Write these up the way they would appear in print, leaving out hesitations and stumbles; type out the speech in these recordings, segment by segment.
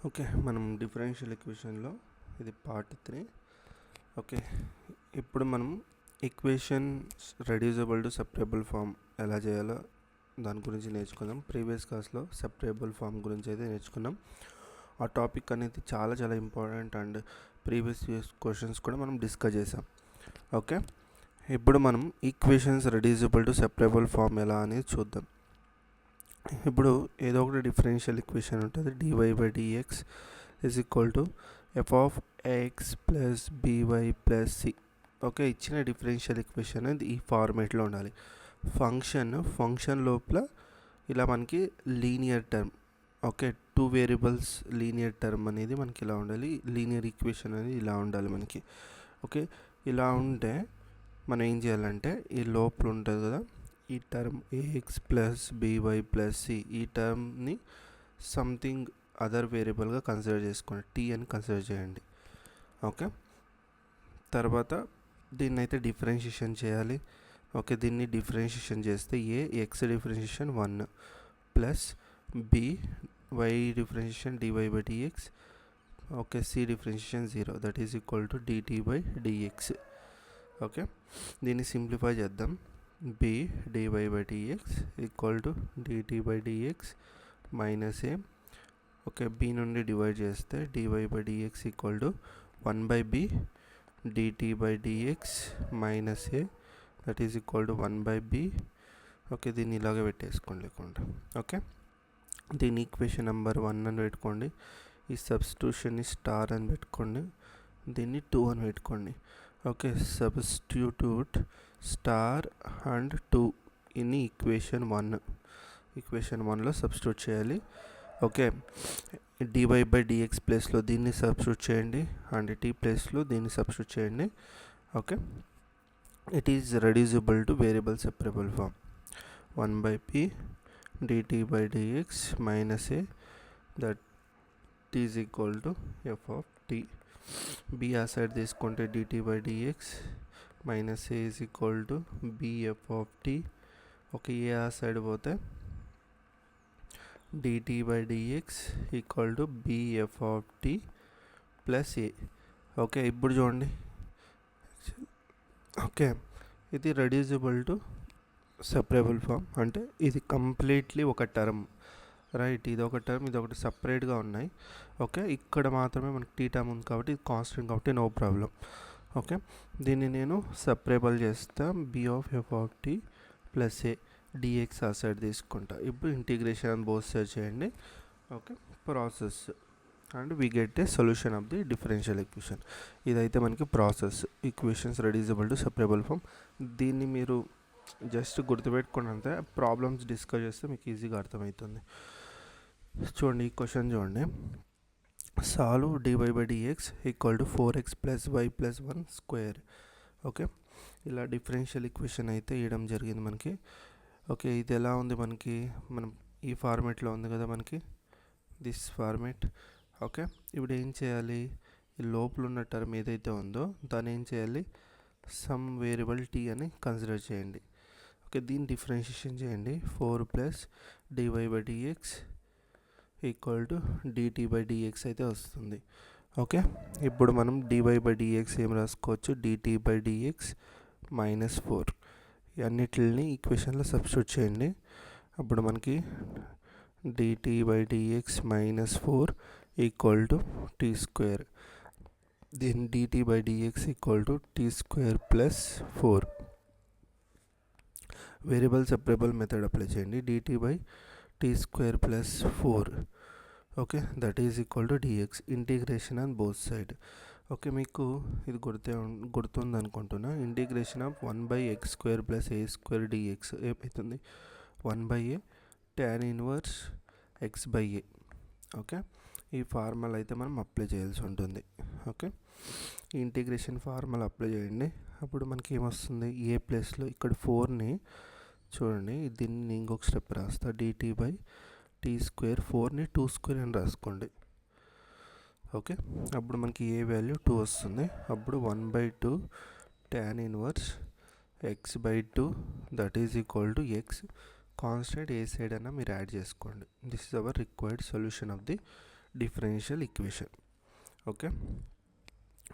Okay, మనం differential ఈక్వేషన్లో ఇది part 3. Okay, ఇప్పుడు మనం equations reducible to separable form ఎలా చేయాలో దాని గురించి నేర్చుకుందాం. ప్రీవియస్ క్లాస్లో సెపరబుల్ ఫామ్ గురించి అయితే నేర్చుకున్నాం. ఆ టాపిక్ అనేది చాలా చాలా ఇంపార్టెంట్ అండ్ ప్రీవియస్ క్వశ్చన్స్ కూడా మనం డిస్కస్ చేసాం. ఓకే, ఇప్పుడు మనం equations reducible to separable form ఎలా అనేది చూద్దాం. ఇప్పుడు ఏదో ఒకటి డిఫరెన్షియల్ ఈక్వేషన్ ఉంటుంది. dy/dx is equal to f(x + by + c). Okay, ఇచ్చిన డిఫరెన్షియల్ ఈక్వేషన్ అనేది ఈ ఫార్మేట్లో ఉండాలి. ఫంక్షన్ లోపల ఇలా మనకి linear term, okay, 2 variables linear term అనేది మనకి ఇలా ఉండాలి. లీనియర్ ఈక్వేషన్ అనేది ఇలా ఉండాలి మనకి. ఓకే, ఇలా ఉంటే మనం ఏం చేయాలంటే ఈ లోపల ఉంటుంది కదా ఈ టర్మ్ ax + by + c, ఈ టర్మ్ని సంథింగ్ అదర్ వేరియబుల్గా కన్సిడర్ చేసుకోండి, t అని కన్సిడర్ చేయండి. ఓకే, తర్వాత దీన్ని అయితే డిఫరెన్షియేషన్ చేయాలి. ఓకే, దీన్ని డిఫరెన్షియేషన్ చేస్తే x differentiation 1 plus b y differentiation dy/dx, okay, c differentiation 0, that is equal to dt/dx. Okay, దీన్ని సింప్లిఫై చేద్దాం. b dy/dx equal to dt/dx minus a. Okay, b నుండి డివైడ్ చేస్తే dy/dx equal to 1/b dt/dx minus a, that is equal to 1/b. Okay, దీన్ని ఇలాగే పెట్టేసుకోండి లేకుండా. Okay, దీని equation number 1 అని పెట్టుకోండి. ఈ సబ్స్టిట్యూషన్ని స్టార్ అని పెట్టుకోండి. దీన్ని 2 అని పెట్టుకోండి. Okay, substitute star and 2 in equation 1. Equation 1లో సబ్స్టిట్యూట్ చేయాలి. ఓకే, dy/dx ప్లేస్లో దీన్ని సబ్స్టిట్యూట్ చేయండి అండ్ t ప్లేస్లో దీన్ని సబ్స్టిట్యూట్ చేయండి. Okay, it is reducible to variable separable form. 1/p dt/dx minus a, that is equal to f of t. b ఆ side తీసుకుంటే dt/dx minus a is equal to bf of t. Okay, a ఆ side పోతే dt/dx equal to bf of t plus a. Okay, ఇప్పుడు చూడండి. Okay, ఇది reducible to separable form అంటే ఇది completely ఒక టర్మ్, రైట్? ఇది ఒక టర్మ్, ఇది ఒకటి సపరేట్గా ఉన్నాయి. ఓకే, ఇక్కడ మాత్రమే మనకి టీ టర్మ్ ఉంది కాబట్టి ఇది కాన్స్టెంట్ కాబట్టి నో ప్రాబ్లం. ఓకే, దీన్ని నేను సెపరేబుల్ చేస్తా. b of f of t plus a dx ఆ సైడ్ తీసుకుంటా. ఇప్పుడు ఇంటిగ్రేషన్ బోత్ సైడ్ చేయండి. Okay, process and we get a solution of the differential equation. ఇదైతే మనకి process equations reducible to separable form. దీన్ని మీరు జస్ట్ గుర్తుపెట్టుకోండి అంతే. ప్రాబ్లమ్స్ డిస్కస్ చేస్తే మీకు ఈజీగా అర్థమవుతుంది. చూడండి, ఈ క్వశ్చన్ చూడండి. Solve dy/dx equal to 4x + y + 1 square. Okay, ఇలా డిఫరెన్షియల్ ఈక్వేషన్ అయితే ఇవ్వడం జరిగింది మనకి. ఓకే, ఇది ఎలా ఉంది మనకి? మనం ఈ ఫార్మేట్లో ఉంది కదా మనకి, దిస్ ఫార్మేట్. ఓకే, ఇప్పుడు ఏం చేయాలి? ఈ లోపల ఉన్న టర్మ్ ఏదైతే ఉందో దాన్ని ఏం చేయాలి? సమ్ వేరియబుల్ t అని కన్సిడర్ చేయండి. ఓకే, దీన్ని డిఫరెన్షియేషన్ చేయండి. 4 plus dy/dx equal to dt/dx అయితే వస్తుంది. ఓకే, ఇప్పుడు మనం dy/dx ఏం రాసుకోవచ్చు? dt/dx minus 4. అన్నిటిని ఈక్వేషన్లో సబ్స్టిట్యూట్ చేయండి. అప్పుడు మనకి dt/dx minus 4 equal to t square. దీని dt/dx equal to t square plus 4. Variable separable method apply చేయండి. dt/t square plus 4. Okay, that is equal to dx. Integration on both side. Okay, మీకు ఇది గుర్తుంది అనుకుంటున్నా. Integration of 1/x² + a² dx ఏమవుతుంది? 1/a tan inverse x/a. Okay, ఈ formula అయితే మనం apply చేయాల్సి ఉంటుంది. ఓకే, ఈ ఇంటిగ్రేషన్ ఫార్ములా అప్లై చేయండి. అప్పుడు మనకి ఏమొస్తుంది? ఏ ప్లేస్లో ఇక్కడ 4ని చూడండి, దీన్ని ఇంకొక స్టెప్ రాస్తా. dt/t స్క్వేర్ 4ని 2 స్క్వేర్ అని రాసుకోండి. ఓకే, అప్పుడు మనకి ఏ వాల్యూ 2 వస్తుంది. అప్పుడు 1/2 tan inverse x/2, that is equal to x. Constant A side అయినా మీరు యాడ్ చేసుకోండి. This is our required solution of the differential equation. Okay,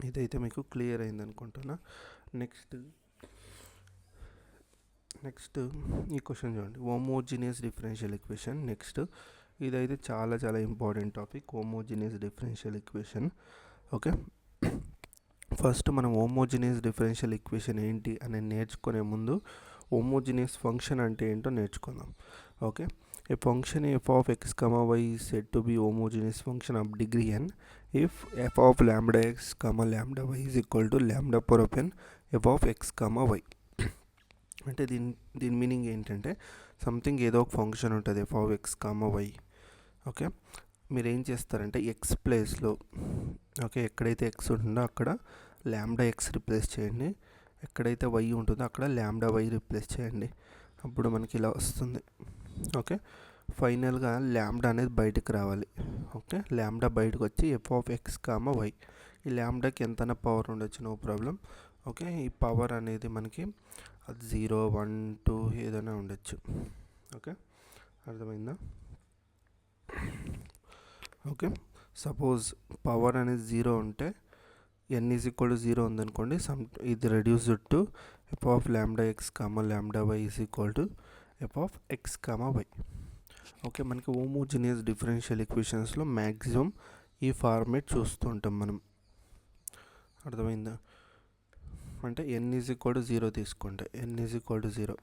ఇదైతే మీకు క్లియర్ అయింది అనుకుంటున్నా. నెక్స్ట్ ఈ క్వశ్చన్ చూడండి, హోమోజీనియస్ డిఫరెన్షియల్ ఈక్వేషన్. నెక్స్ట్ ఇదైతే చాలా చాలా important topic, homogeneous differential equation. Okay, first మనం హోమోజీనియస్ డిఫరెన్షియల్ ఈక్వేషన్ ఏంటి అని నేర్చుకునే ముందు హోమోజీనియస్ ఫంక్షన్ అంటే ఏంటో నేర్చుకుందాం. Okay, A function f of x, y is said to be homogeneous function of degree n if f of lambda x, lambda y is equal to lambda power of n f of x, y. అంటే దీని meaning ఏంటంటే something ఏదో ఒక function ఉంటుంది f of x, y. Okay, మీరు ఏం చేస్తారంటే X ప్లేస్లో, ఓకే, ఎక్కడైతే ఎక్స్ ఉంటుందో అక్కడ ల్యాండా ఎక్స్ రిప్లేస్ చేయండి, ఎక్కడైతే వై ఉంటుందో అక్కడ ల్యాండా వై రిప్లేస్ చేయండి. అప్పుడు మనకి ఇలా వస్తుంది. ఓకే, ఫైనల్గా ల్యాండా అనేది బయటకు రావాలి. ఓకే, ల్యాండా బయటకు వచ్చి ఎఫ్ ఆఫ్ ఎక్స్, వై. ఈ ల్యాండాకి ఎంతైనా పవర్ ఉండొచ్చు, నో ప్రాబ్లం. ఓకే, ఈ పవర్ అనేది మనకి అది 0, 1, 2 ఏదైనా ఉండొచ్చు. ఓకే, అర్థమైందా? ఓకే, సపోజ్ పవర్ అనేది 0 ఉంటే n ఈజ్ ఈక్వల్ టు 0 ఉందనుకోండి, ఇది reduced to f of lambda x, lambda y is equal to f of x, y. Okay, మనకి హోమోజీనియస్ డిఫరెన్షియల్ ఈక్వేషన్స్లో మ్యాక్సిమం ఈ ఫార్మేట్ చూస్తూ ఉంటాం మనం. అర్థమైందా? అంటే n ఈజ్ ఈక్వల్ టు 0 తీసుకుంటే, n ఈజ్ ఈక్వల్ టు 0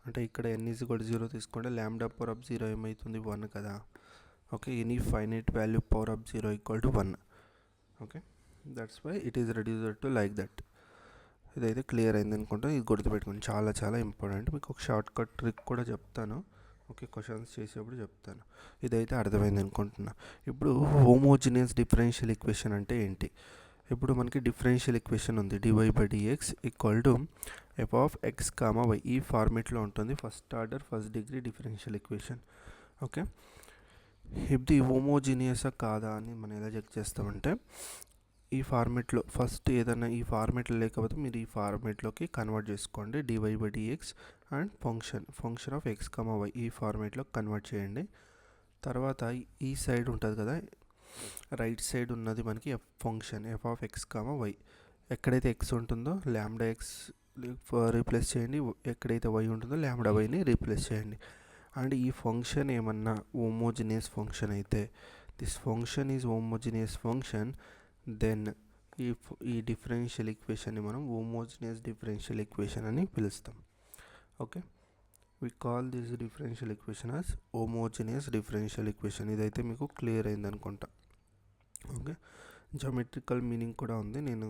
అంటే ఇక్కడ n ఈజ్ ఈక్వల్ టు 0 తీసుకుంటే ల్యాండా పవర్ ఆఫ్ 0 ఏమవుతుంది? 1 కదా. Okay, any finite value power of 0 equal to 1. Okay, that's why it is reduced to like that. ఇదైతే clear అయింది అనుకుంటా. ఇది గుర్తుపెట్టుకోండి, చాలా చాలా ఇంపార్టెంట్. మీకు ఒక షార్ట్ కట్ ట్రిక్ కూడా చెప్తాను. ఓకే, క్వశ్చన్స్ చేసేప్పుడు చెప్తాను. ఇదైతే అర్థమైంది అనుకుంటున్నా. ఇప్పుడు హోమోజీనియస్ డిఫరెన్షియల్ ఈక్వేషన్ అంటే ఏంటి? ఇప్పుడు మనకి డిఫరెన్షియల్ ఈక్వేషన్ ఉంది, dy/dx equal to f of x, y. ఈ ఫార్మేట్లో ఉంటుంది, first order first degree differential equation. Okay, ఇది హోమోజీనియసా కాదా అని మనం ఎలా చెక్ చేస్తామంటే, ఈ ఫార్మేట్లో ఫస్ట్ ఏదైనా ఈ ఫార్మేట్లో లేకపోతే మీరు ఈ ఫార్మేట్లోకి కన్వర్ట్ చేసుకోండి. dy/dx and function of x, y ఈ ఫార్మేట్లో కన్వర్ట్ చేయండి. తర్వాత ఈ సైడ్ ఉంటుంది కదా, రైట్ సైడ్ ఉన్నది మనకి function f of x, y. ఎక్కడైతే ఎక్స్ ఉంటుందో ల్యాండా ఎక్స్ రీప్లేస్ చేయండి, ఎక్కడైతే వై ఉంటుందో ల్యాండా వైని రీప్లేస్ చేయండి. అండ్ ఈ ఫంక్షన్ ఏమన్నా హోమోజీనియస్ ఫంక్షన్ అయితే, this function is homogeneous function, then ఈ డిఫరెన్షియల్ ఈక్వేషన్ని మనం హోమోజీనియస్ డిఫరెన్షియల్ ఈక్వేషన్ అని పిలుస్తాం. Okay, we call this differential equation as homogeneous differential equation. ఇదైతే మీకు క్లియర్ అయింది అనుకుంటా. ఓకే, జామెట్రికల్ మీనింగ్ కూడా ఉంది, నేను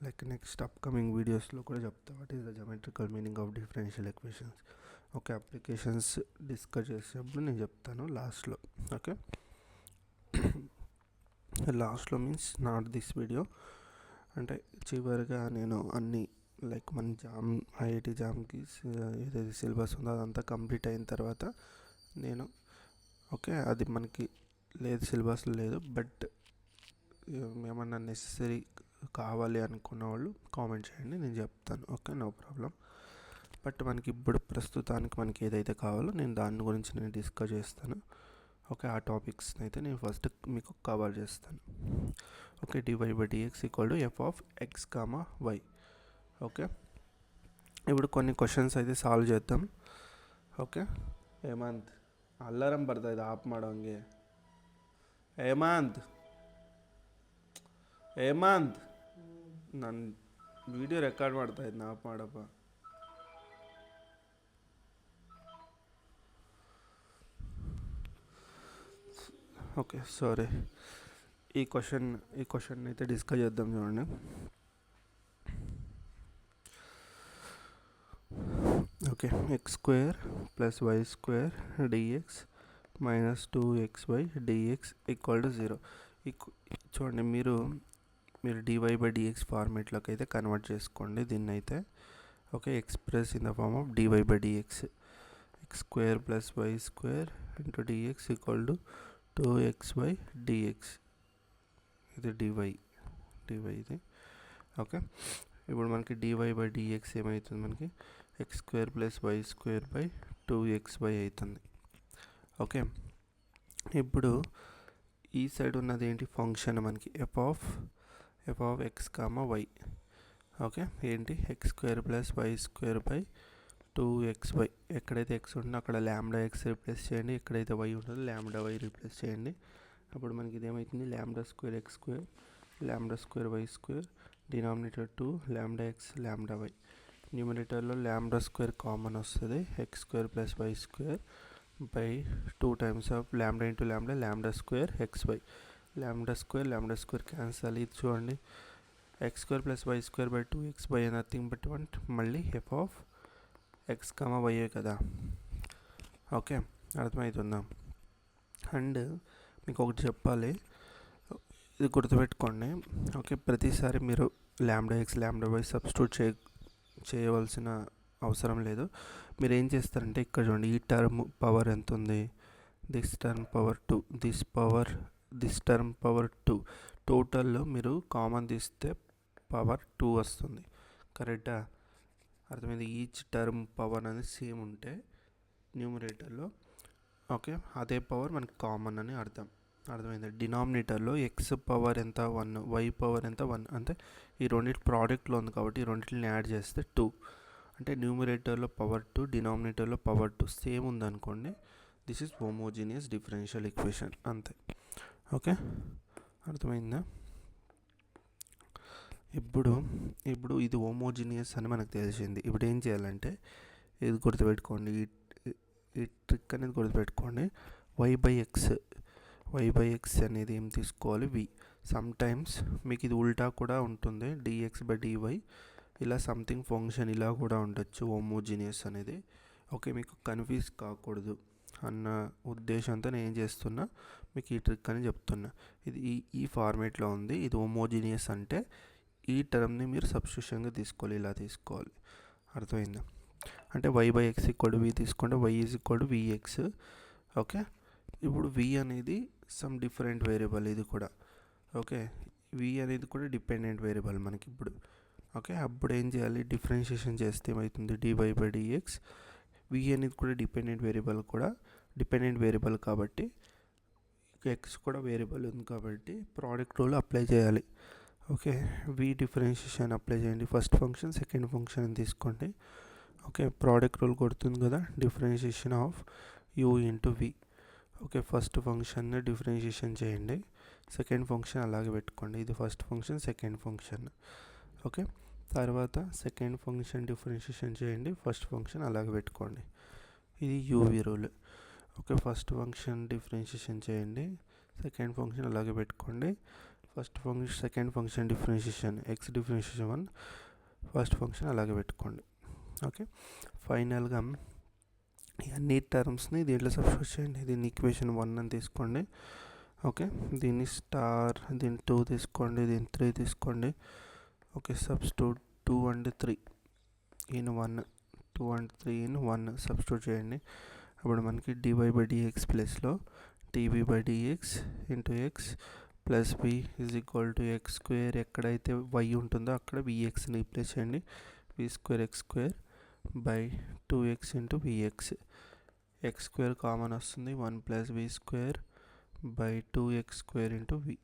లైక్ నెక్స్ట్ అప్కమింగ్ వీడియోస్లో కూడా చెప్తాను what is the geometrical meaning of differential equations. Okay, applications discuss చేసేటప్పుడు నేను చెప్తాను లాస్ట్లో. ఓకే, లాస్ట్లో మీన్స్ నాట్ దిస్ వీడియో, అంటే చివరిగా నేను అన్ని లైక్ మన జామ్ ఐఐటి జామ్కి ఏదైతే సిలబస్ ఉందో అదంతా కంప్లీట్ అయిన తర్వాత నేను, ఓకే, అది మనకి లేదు సిలబస్లో లేదు, బట్ ఏమన్నా నెసెసరీ కావాలి అనుకున్న వాళ్ళు కామెంట్ చేయండి, నేను చెప్తాను. Okay, no problem. బట్ మనకి ఇప్పుడు ప్రస్తుతానికి మనకి ఏదైతే కావాలో నేను దాని గురించి నేను డిస్కస్ చేస్తాను. ఓకే, ఆ టాపిక్స్ని అయితే నేను ఫస్ట్ మీకు కవర్ చేస్తాను. Okay, dy/dx equal to f of x, y. Okay, ఇప్పుడు కొన్ని క్వశ్చన్స్ అయితే సాల్వ్ చేద్దాం. ఓకే, హేమంత్ అల్లారం పడుతుంది ఆప్ ಮಾಡೋಂಗೆ. హేమంత్ ನನ್ನ ವಿಡಿಯೋ ರೆಕಾರ್ಡ್ ಮಾಡ್ತಾ ಇದ್ನ, ಆಫ್ ಮಾಡಪ್ಪ. Okay, sorry. ఈ క్వశ్చన్ అయితే డిస్కస్ చేద్దాం. చూడండి, okay, x² + y² dx -2xy dx equal to 0. చూడండి, మీరు dy/dx ఫార్మేట్లోకి అయితే కన్వర్ట్ చేసుకోండి దీన్ని అయితే. Okay, express in the form of dy/dx x² + y² dx equal to 2xy dx. ఇది dy ఇది. ఓకే, ఇప్పుడు మనకి dy/dx ఏమవుతుంది? మనకి x² + y² 2xy అవుతుంది. ఓకే, ఇప్పుడు ఈ సైడ్ ఉన్నది ఏంటి ఫంక్షన్ మనకి f of x comma y. Okay, ఏంటి x square plus y square by 2xy. ఎక్కడైతే ఎక్స్ ఉంటుందో అక్కడ ల్యాండా ఎక్స్ రీప్లేస్ చేయండి, ఎక్కడైతే వై ఉంటుందో ల్యాండా వై రీప్లేస్ చేయండి. అప్పుడు మనకి ఇదేమవుతుంది, lambda square x square lambda square y square, denominator 2 lambda x lambda y. న్యూమరేటర్లో ల్యాండా స్క్వేర్ కామన్ వస్తుంది, x square plus y square by 2 times of lambda into lambda lambda square x y. Lambda square cancel. ఇది చూడండి, x square plus y square by 2x by nothing but మళ్ళీ f of x comma వైయే కదా. Okay, అర్థమవుతుందా? And మీకు ఒకటి చెప్పాలి, ఇది గుర్తుపెట్టుకోండి. ఓకే, ప్రతిసారి మీరు ల్యాండా ఎక్స్ ల్యాండా వై సబ్స్టిట్యూట్ చేయవలసిన అవసరం లేదు. మీరు ఏం చేస్తారంటే ఇక్కడ చూడండి, ఈ టర్మ్ పవర్ ఎంత ఉంది, this term power 2, this term power 2. టోటల్లో మీరు కామన్ తీస్తే పవర్ 2 వస్తుంది. కరెక్టా? అర్థమైంది. ఈచ్ టర్మ్ పవర్ అనేది సేమ్ ఉంటే న్యూమరేటర్లో, ఓకే, అదే పవర్ మనకి కామన్ అని అర్థమైంది. డినామినేటర్లో ఎక్స్ పవర్ ఎంత 1, వై పవర్ ఎంత 1, అంటే ఈ రెండింటి ప్రోడక్ట్లో ఉంది కాబట్టి ఈ రెండింటిని యాడ్ చేస్తే 2. అంటే న్యూమరేటర్లో పవర్ 2, డినామినేటర్లో పవర్ 2 సేమ్ ఉందనుకోండి, this is homogeneous differential equation. అంతే. ఓకే, అర్థమైందా? ఇప్పుడు ఇది హోమోజీనియస్ అని మనకు తెలిసింది. ఇప్పుడు ఏం చేయాలంటే ఇది గుర్తుపెట్టుకోండి, ఈ ట్రిక్ అనేది గుర్తుపెట్టుకోండి. వై బై ఎక్స్ అనేది ఏం తీసుకోవాలి, వి. సమ్ టైమ్స్ మీకు ఇది ఉల్టా కూడా ఉంటుంది, డిఎక్స్ బై డివై. ఇలా సంథింగ్ ఫంక్షన్ ఇలా కూడా ఉండొచ్చు హోమోజీనియస్ అనేది. ఓకే, మీకు కన్ఫ్యూజ్ కాకూడదు అన్న ఉద్దేశంతో నేను ఏం చేస్తున్నా, మీకు ఈ ట్రిక్ అని చెప్తున్నా. ఇది ఈ ఫార్మేట్లో ఉంది. ఇది హోమోజీనియస్ అంటే ఈ టర్మ్ని మీరు సబ్స్టిట్యూషన్గా తీసుకోవాలి, ఇలా తీసుకోవాలి. అర్థమైందా? అంటే y by x equal v తీసుకుంటే y is equal to vx. Okay, ఇప్పుడు వి అనేది సమ్ డిఫరెంట్ వేరియబుల్, ఇది కూడా. ఓకే, వి అనేది కూడా డిపెండెంట్ వేరియబుల్ మనకి ఇప్పుడు. ఓకే, అప్పుడు ఏం చేయాలి, డిఫరెన్షియేషన్ చేస్తే ఏమవుతుంది, డివై బై డిఎక్స్. వి అనేది కూడా డిపెండెంట్ వేరియబుల్ కాబట్టి ఎక్స్ కూడా వేరియబుల్ ఉంది కాబట్టి ప్రోడక్ట్ రూల్ అప్లై చేయాలి. ఓకే, వి డిఫరెన్షియేషన్ అప్లై చేయండి. ఫస్ట్ ఫంక్షన్ సెకండ్ ఫంక్షన్ అని తీసుకోండి. ఓకే, ప్రోడక్ట్ రూల్ కొడుతుంది కదా, differentiation of u into v. Okay, first ఫంక్షన్ని డిఫరెన్షియేషన్ చేయండి, సెకండ్ ఫంక్షన్ అలాగే పెట్టుకోండి. ఇది first function second function. Okay, తర్వాత సెకండ్ ఫంక్షన్ డిఫరెన్షియేషన్ చేయండి, ఫస్ట్ ఫంక్షన్ అలాగే పెట్టుకోండి. ఇది uv rule. Okay, first function differentiation చేయండి, సెకండ్ ఫంక్షన్ అలాగే పెట్టుకోండి. Second function differentiation X differentiation 1, first function అలాగే పెట్టుకోండి. ఓకే, ఫైనల్గా ఈ అన్ని టర్మ్స్ని దీంట్లో సబ్స్టిట్యూట్ చేయండి. దీన్ని ఈక్వేషన్ 1 అని తీసుకోండి. ఓకే, దీన్ని స్టార్, దీన్ని 2 తీసుకోండి, దీన్ని 3 తీసుకోండి. Okay, substitute 2 and 3 in 1, 2 and 3 in 1 substitute చేయండి. అప్పుడు మనకి డివై బై డిఎక్స్ ప్లస్లో dv by dx into x plus b is equal to x square. ఎక్కడైతే వై ఉంటుందో అక్కడ విఎక్స్ని రీప్లేస్ చేయండి, v square x square by 2x into vx. X square common వస్తుంది, 1 plus v square by 2x స్క్వేర్ into v.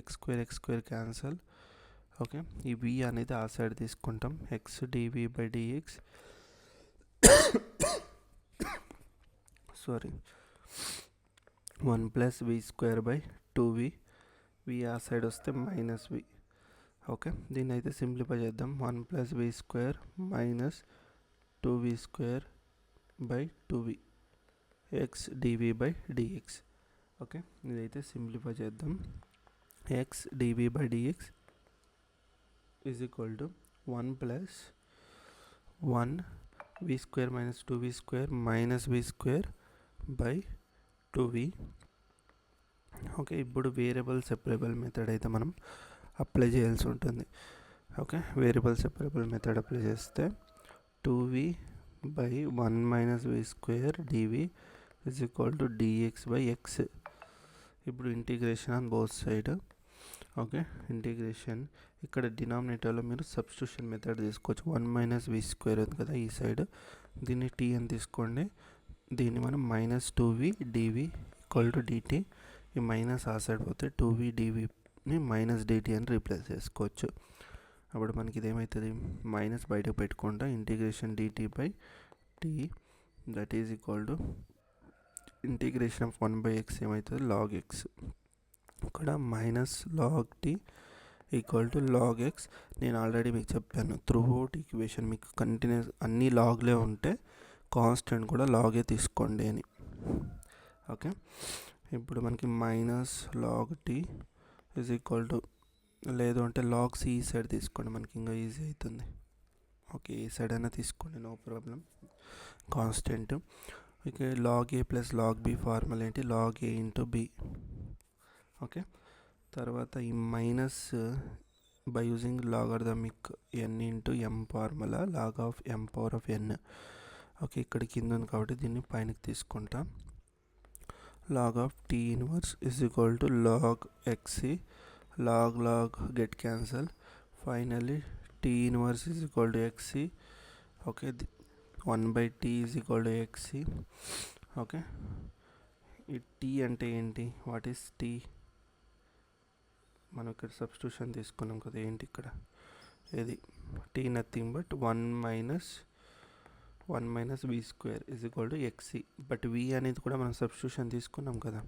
X square cancel. Okay, ఈ v అనేది ఆ సైడ్ తీసుకుంటాం, x dv by dx, sorry 1 plus v square by 2v. వి ఆ side వస్తే minus వి. Okay, దీన్ని అయితే సింప్లిఫై చేద్దాం. 1 plus v square minus 2v square by 2v x dv by dx. Okay, ఇదైతే సింప్లిఫై చేద్దాం. X dv by dx is equal to 1 plus 1 v square minus 2v square minus v square by 2v. Okay, ఇప్పుడు variable separable method అయితే మనం apply చేయాల్సి ఉంటుంది. Okay, variable separable method apply చేస్తే 2v by 1 minus v square dv is equal to dx by x. ఇప్పుడు integration on both side. Okay, integration ఇక్కడ డినామినేటర్లో మీరు substitution method తీసుకోవచ్చు. 1 మైనస్ వి స్క్వేర్ ఉంది కదా ఈ సైడ్, దీన్ని టీ అని తీసుకోండి. దీన్ని మనం minus 2v dv equal to dt ఈ మైనస్ ఆ సైడ్ పోతే 2v dvని మైనస్ dt అని రీప్లేస్ చేసుకోవచ్చు. అప్పుడు మనకి ఇదేమవుతుంది, మైనస్ బయటకు పెట్టుకుంటా integration dt by t that is equal to integration of 1/x ఏమవుతుంది log x. ఇక్కడ minus log t equal to log x. నేను ఆల్రెడీ మీకు చెప్పాను త్రూ అవుట్ ఈక్వేషన్ మీకు కంటిన్యూస్ అన్ని లాగ్లే ఉంటే కాన్స్టెంట్ కూడా లాగే తీసుకోండి అని. ఓకే, ఇప్పుడు మనకి minus log t is equal to, లేదు అంటే log c ఈ సైడ్ తీసుకోండి, మనకి ఇంకా ఈజీ అవుతుంది. ఓకే, ఈ సైడ్ అయినా తీసుకోండి, no problem. Constant okay, log a plus log b formula ఏంటి, log a into b. Okay, తర్వాత ఈ minus by using logarithmic n into m formula log of m power of n. Okay, ఇక్కడ కింద ఉంది కాబట్టి దీన్ని పైనకి తీసుకుంటా. log of t inverse is equal to log xc, log get cancel, finally t inverse is equal to xc. okay, 1/t is equal to xc. Okay, ఈ t అంటే ఏంటి, వాట్ ఈస్ t, మనం ఇక్కడ సబ్స్టిట్యూషన్ తీసుకున్నాం కదా, ఏంటి ఇక్కడ ఇది t nothing but 1 minus v square is equal to xc. But v అనేది కూడా మనం సబ్స్టిట్యూషన్ తీసుకున్నాం కదా,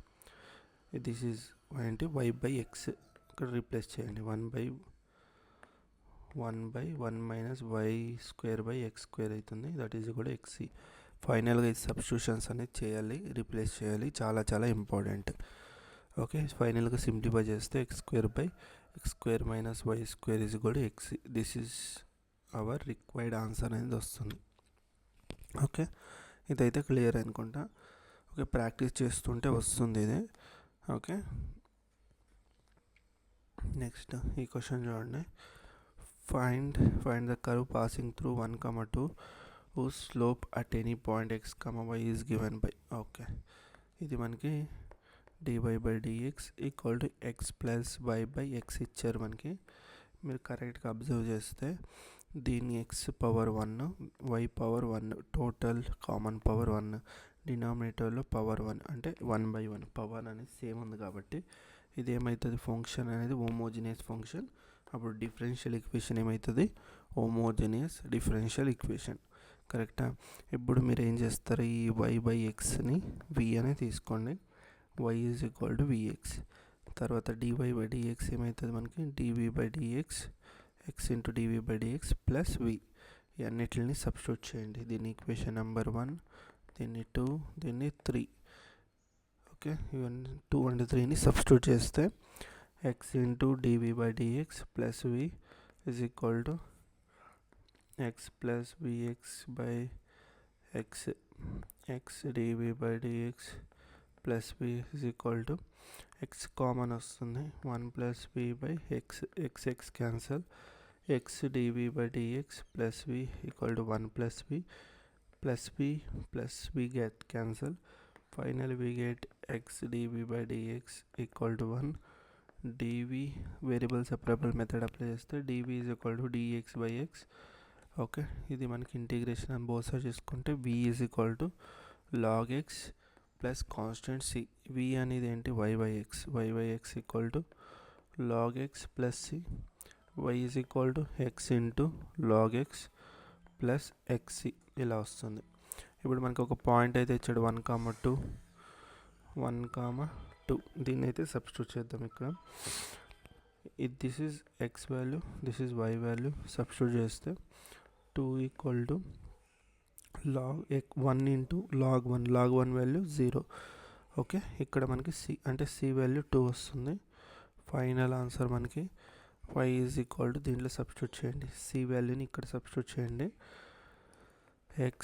దిస్ ఈజ్ ఏంటి y బై ఎక్స్, ఇక్కడ రీప్లేస్ చేయండి. 1 minus y square by x square అవుతుంది, that is equal to xc. ఫైనల్గా ఈ సబ్స్టిట్యూషన్స్ అనేది చేయాలి, రీప్లేస్ చేయాలి, చాలా చాలా ఇంపార్టెంట్. ఓకే, ఫైనల్గా సింప్లిఫై చేస్తే x square by x square minus y square is equal to xc. This is our required answer అనేది వస్తుంది. ఓకే, ఇదైతే క్లియర్ అనుకుంటా. ఓకే, ప్రాక్టీస్ చేస్తుంటే వస్తుంది ఇది. ఓకే, నెక్స్ట్ ఈ క్వశ్చన్ చూడండి. Find the curve passing through 1, 2 whose slope at any point x, y is given by. Okay, ఇది మనకి dy by dx equal to x plus y by x ఇచ్చారు మనకి. మీరు కరెక్ట్గా అబ్జర్వ్ చేస్తే దీన్ని x power 1, y power 1, total common power 1, డినామినేటర్లో power 1 అంటే 1/1 పవర్ అనేది సేమ్ ఉంది కాబట్టి ఇది ఏమవుతుంది, ఫంక్షన్ అనేది హోమోజీనియస్ ఫంక్షన్. అప్పుడు డిఫరెన్షియల్ ఈక్వేషన్ ఏమవుతుంది, హోమోజీనియస్ డిఫరెన్షియల్ ఈక్వేషన్. కరెక్టా? ఇప్పుడు మీరు ఏం చేస్తారు, ఈ y బై ఎక్స్ని v అని తీసుకోండి, y is equal to vx. తర్వాత dy బై dx ఏమవుతుంది మనకి, dv by dx x into dv by dx plus v. అన్నిటిని సబ్స్టిట్యూట్ చేయండి. దీన్ని ఈక్వేషన్ నెంబర్ 1, దీన్ని 2, దీన్ని 3. ఓకే, ఇవన్నీ 2 and 3ని సబ్స్టిట్యూట్ చేస్తే x into dv by dx plus v is equal to x plus vx by x, x dv by dx plus v is equal to x common వస్తుంది 1 plus v by x, x cancel, x dv by dx plus v equal to 1 plus v plus v get cancel. Finally we get x dv by dx equal to 1. dv variable separable method apply చేస్తే dv is equal to dx by x. Okay, ఇది మనకి integration అని both side చేసుకుంటే v is equal to log x plus constant c. v అనేది ఏంటి, y by x equal to log x plus c. y is equal to x into log x plus xc ఇలా వస్తుంది. ఇప్పుడు మనకి ఒక point అయితే ఇచ్చాడు 1, 2 దీన్ని అయితే సబ్స్టిట్యూట్ చేద్దాం. ఇక్కడ this is x value, this is y value, substitute చేస్తే 2 equal to log 1 into log 1 value 0. Okay, ఇక్కడ మనకి c అంటే c వాల్యూ 2 వస్తుంది. ఫైనల్ ఆన్సర్ మనకి y ఈజ్ ఈక్వల్ టు, దీంట్లో సబ్స్టిట్యూట్ చేయండి, c వాల్యూని ఇక్కడ సబ్స్టిట్యూట్ చేయండి, x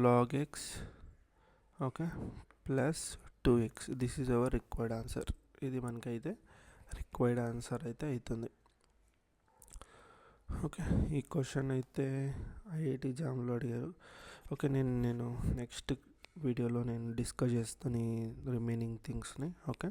log x okay plus 2x. This is our required answer. ఇది మనకైతే రిక్వైర్డ్ ఆన్సర్ అయితే అవుతుంది. ఓకే, ఈ క్వశ్చన్ అయితే IIT జామ్లో అడిగారు. ఓకే, నేను నెక్స్ట్ వీడియోలో నేను డిస్కస్ చేస్తాను ఈ రిమైనింగ్ థింగ్స్ని. ఓకే.